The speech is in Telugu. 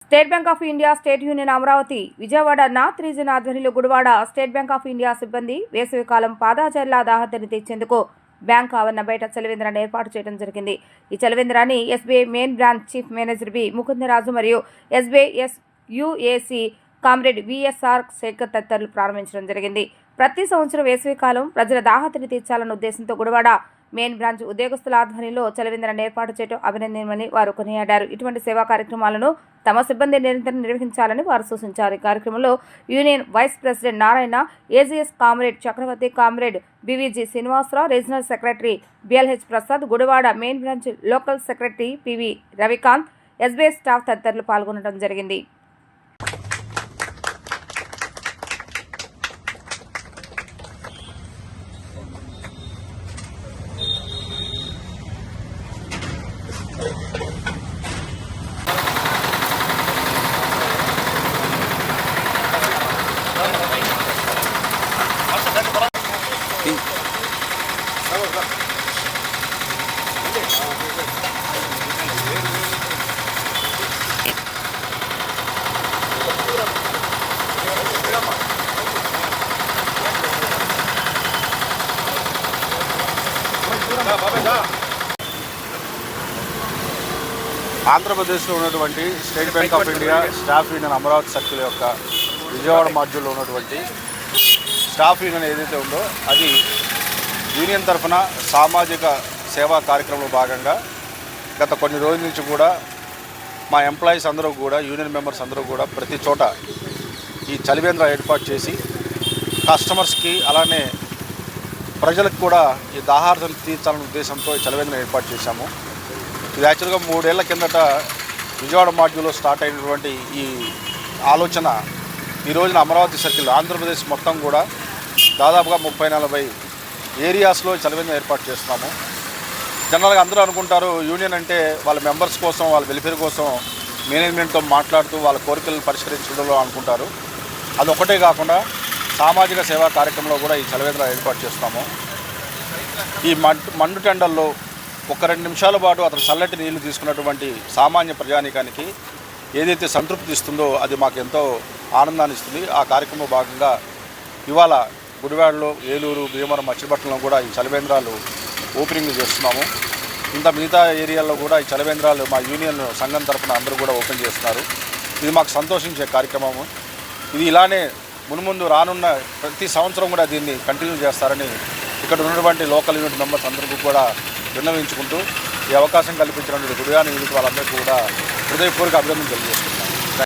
State Bank of India state union Amaravati Vijayawada north region ఆధ్వర్యంలో Gudivada State Bank of India సిబ్బంది వేసవికాలం పాదాచారుల దాహతని తీర్చేందుకు బ్యాంక్ ఆవరణ బయట చలివేంద్రాన్ని ఏర్పాటు చేయడం జరిగింది. ఈ చలివేంద్రాన్ని SBI main branch chief manager B Mukundaraju మరియు SBI UAC comrade VSR Sekhar తదితరులు ప్రారంభించడం జరిగింది. ప్రతి సంవత్సరం వేసవికాలం ప్రజల దాహతని తీర్చాలన్న ఉద్దేశంతో గుడివాడ మెయిన్ బ్రాంచ్ ఉద్యోగస్తుల ఆధ్వర్యంలో చలివేంద్రాన్ని ఏర్పాటు చేయడం అభినందనీయమని వారు కొనియాడారు. ఇటువంటి సేవా కార్యక్రమాలను తమ సిబ్బంది నిరంతరం నిర్వహించాలని వారు సూచించారు. ఈ కార్యక్రమంలో union vice president Narayana, AGS comrade Chakravarthi, comrade BVG Srinivasarao, regional secretary BLH Prasad, Gudivada main branch local secretary PV Ravikanth, SBI staff తదితరులు పాల్గొనడం జరిగింది. ఆంధ్రప్రదేశ్లో ఉన్నటువంటి State Bank of India staff union Amaravati circle యొక్క విజయవాడ మాడ్యూల్లో ఉన్నటువంటి స్టాఫ్ యూనియన్ ఏదైతే ఉందో అది యూనియన్ తరఫున సామాజిక సేవా కార్యక్రమంలో భాగంగా గత కొన్ని రోజుల నుంచి కూడా మా ఎంప్లాయీస్ అందరూ కూడా యూనియన్ మెంబర్స్ అందరూ కూడా ప్రతి చోట ఈ చలివేంద్ర ఏర్పాటు చేసి కస్టమర్స్కి అలానే ప్రజలకు కూడా ఈ దాహార్తను తీర్చాలనే ఉద్దేశంతో ఈ చలివేంద్రం ఏర్పాటు చేశాము. ఇది యాక్చువల్గా 3 ఏళ్ల కిందట విజయవాడ మాడ్యూల్లో స్టార్ట్ అయినటువంటి ఈ ఆలోచన ఈ రోజున అమరావతి సర్కిల్ ఆంధ్రప్రదేశ్ మొత్తం కూడా దాదాపుగా 30-40 ఏరియాస్లో చలివేంద్రం ఏర్పాటు చేస్తున్నాము. జనరల్గా అందరూ అనుకుంటారు యూనియన్ అంటే వాళ్ళ మెంబర్స్ కోసం, వాళ్ళ వెల్ఫేర్ కోసం మేనేజ్మెంట్తో మాట్లాడుతూ వాళ్ళ కోరికలను పరిష్కరించడంలో అనుకుంటారు. అదొక్కటే కాకుండా సామాజిక సేవా కార్యక్రమంలో కూడా ఈ చలివేంద్రం ఏర్పాటు చేస్తాము. ఈ మండు టెండల్లో ఒక 2 నిమిషాల పాటు అతను చల్లటి నీళ్లు తీసుకున్నటువంటి సామాన్య ప్రజానీకానికి ఏదైతే సంతృప్తి ఇస్తుందో అది మాకు ఎంతో ఆనందాన్ని ఇస్తుంది. ఆ కార్యక్రమంలో భాగంగా ఇవాళ గుడివాడలో, ఏలూరు, భీమవరం, మచిలీపట్నంలో కూడా ఈ చలివేంద్రాలు ఓపెనింగ్ చేస్తున్నాము. మిగతా ఏరియాల్లో కూడా ఈ చలివేంద్రాలు మా యూనియన్ సంఘం తరఫున అందరూ కూడా ఓపెన్ చేస్తున్నారు. ఇది మాకు సంతోషించే కార్యక్రమము. ఇది ఇలానే మున్ముందు రానున్న ప్రతి సంవత్సరం కూడా దీన్ని కంటిన్యూ చేస్తారని ఇక్కడ ఉన్నటువంటి లోకల్ యూనిట్ మెంబర్స్ అందరికీ కూడా విన్నవించుకుంటూ ఈ అవకాశం కల్పించినటువంటి గుడివాడ యూనిట్ వాళ్ళందరికీ కూడా హృదయపూర్వక అభినందనలు తెలియజేస్తున్నాను.